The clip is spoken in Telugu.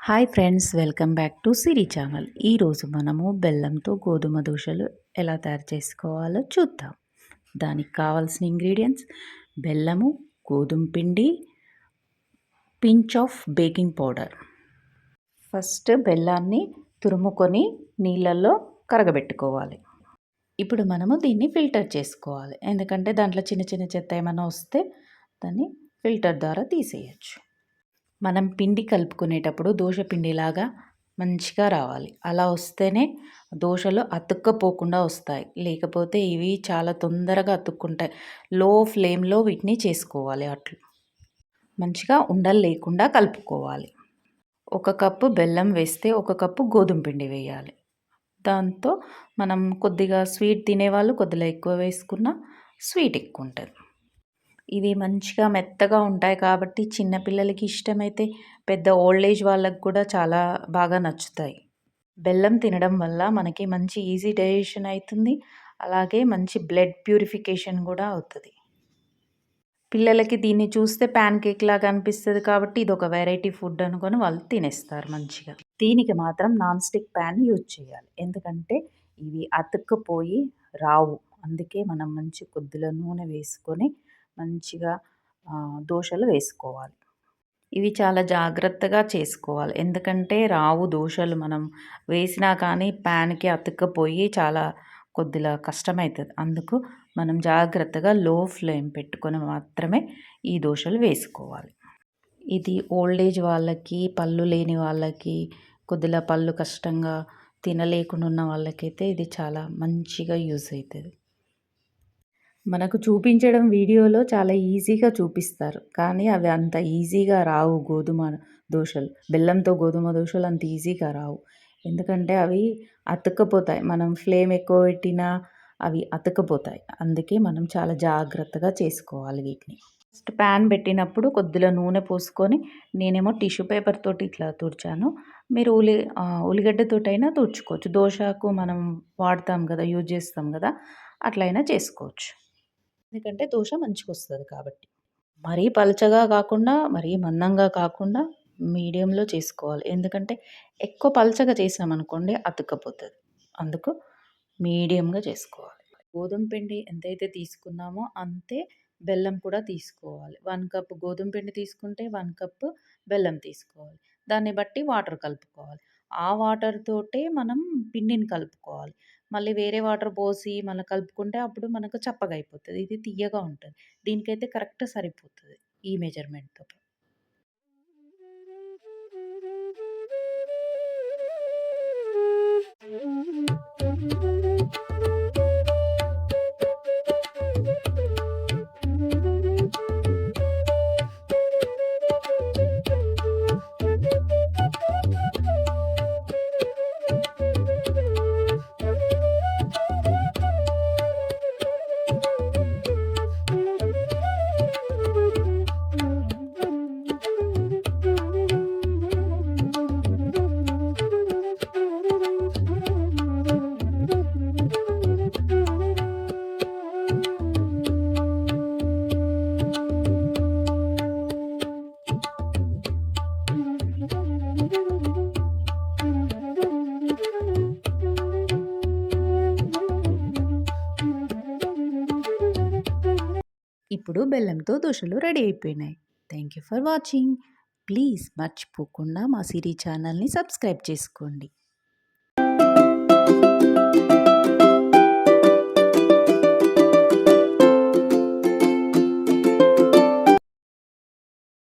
Hi friends, welcome back to Siri channel. ఈరోజు మనము బెల్లంతో గోధుమ దోశలు ఎలా తయారు చేసుకోవాలో చూద్దాం. దానికి కావాల్సిన ఇంగ్రీడియంట్స్: బెల్లము, గోధుమ పిండి, pinch of baking powder. First బెల్లాన్ని తురుముకొని నీళ్ళల్లో కరగబెట్టుకోవాలి. ఇప్పుడు మనము దీన్ని ఫిల్టర్ చేసుకోవాలి, ఎందుకంటే దాంట్లో చిన్న చిన్న చెత్త ఏమైనా వస్తే దాన్ని ఫిల్టర్ ద్వారా తీసేయచ్చు. మనం పిండి కలుపుకునేటప్పుడు దోశ పిండిలాగా మంచిగా రావాలి. అలా వస్తేనే దోశలు అతుక్కపోకుండా వస్తాయి, లేకపోతే ఇవి చాలా తొందరగా అతుక్కుంటాయి. లో ఫ్లేమ్లో వీటిని చేసుకోవాలి. అట్లు మంచిగా ఉండలు లేకుండా కలుపుకోవాలి. 1 కప్పు బెల్లం వేస్తే 1 కప్పు గోధుమ పిండి వేయాలి. దాంతో మనం కొద్దిగా స్వీట్ తినేవాళ్ళు కొద్దిగా ఎక్కువ వేసుకున్న స్వీట్ ఎక్కువ ఉంటుంది. ఇవి మంచిగా మెత్తగా ఉంటాయి కాబట్టి చిన్నపిల్లలకి ఇష్టమైతే పెద్ద ఓల్డ్ ఏజ్ వాళ్ళకి కూడా చాలా బాగా నచ్చుతాయి. బెల్లం తినడం వల్ల మనకి మంచి ఈజీ డైజెషన్ అవుతుంది, అలాగే మంచి బ్లడ్ ప్యూరిఫికేషన్ కూడా అవుతుంది. పిల్లలకి దీన్ని చూస్తే ప్యాన్ కేక్ లాగా అనిపిస్తుంది కాబట్టి ఇది ఒక వెరైటీ ఫుడ్ అనుకొని వాళ్ళు తినేస్తారు మంచిగా. దీనికి మాత్రం నాన్ స్టిక్ ప్యాన్ యూజ్ చేయాలి, ఎందుకంటే ఇవి అతుక్కుపోయి రావు. అందుకే మనం మంచి కొద్దిగా నూనె వేసుకొని మంచిగా దోశలు వేసుకోవాలి. ఇవి చాలా జాగ్రత్తగా చేసుకోవాలి, ఎందుకంటే రావు దోశలు మనం వేసినా కానీ ప్యాన్కి అతుక్కపోయి చాలా కొద్దిగా కష్టమవుతుంది. అందుకు మనం జాగ్రత్తగా లో ఫ్లేమ్ పెట్టుకొని మాత్రమే ఈ దోశలు వేసుకోవాలి. ఇది ఓల్డ్ ఏజ్ వాళ్ళకి, పళ్ళు లేని వాళ్ళకి, కొద్దిగా పళ్ళు కష్టంగా తినలేకుండా ఉన్న వాళ్ళకైతే ఇది చాలా మంచిగా యూజ్ అవుతుంది. మనకు చూపించడం వీడియోలో చాలా ఈజీగా చూపిస్తారు, కానీ అవి అంత ఈజీగా రావు. గోధుమ దోశలు, బెల్లంతో గోధుమ దోశలు అంత ఈజీగా రావు, ఎందుకంటే అవి అతుక్కపోతాయి. మనం ఫ్లేమ్ ఎక్కువ పెట్టినా అవి అతుక్కపోతాయి. అందుకే మనం చాలా జాగ్రత్తగా చేసుకోవాలి వీటిని. ఫస్ట్ ప్యాన్ పెట్టినప్పుడు కొద్దిగా నూనె పోసుకొని, నేనేమో టిష్యూ పేపర్ తోటి ఇట్లా తుడిచాను. మీరు ఉల్లిగడ్డతోటైనా తుడుచుకోవచ్చు. దోశకు మనం వాడతాం కదా, యూజ్ చేస్తాం కదా, అట్లయినా చేసుకోవచ్చు, ఎందుకంటే దోశ మంచిగా వస్తుంది కాబట్టి. మరీ పలచగా కాకుండా మరీ మందంగా కాకుండా మీడియంలో చేసుకోవాలి, ఎందుకంటే ఎక్కువ పలచగా చేసామనుకోండి అతుక్కపోతుంది. అందుకు మీడియంగా చేసుకోవాలి. గోధుమ పిండి ఎంతైతే తీసుకున్నామో అంతే బెల్లం కూడా తీసుకోవాలి. 1 కప్ గోధుమ పిండి తీసుకుంటే 1 కప్ బెల్లం తీసుకోవాలి. దాన్ని బట్టి వాటర్ కలుపుకోవాలి. ఆ వాటర్ తోటే మనం పిండిని కలుపుకోవాలి. మళ్ళీ వేరే వాటర్ పోసి మళ్ళీ కలుపుకుంటే అప్పుడు మనకు చప్పగా అయిపోతుంది, ఇది తియ్యగా ఉంటుంది. దీనికైతే కరెక్ట్ సరిపోతుంది ఈ మెజర్మెంట్తో. ఇప్పుడు బెల్లంతో దోశలు రెడీ అయిపోయినాయి. Thank you for watching. Please మర్చిపోకుండా మా సిరి ఛానల్ని సబ్స్క్రైబ్ చేసుకోండి.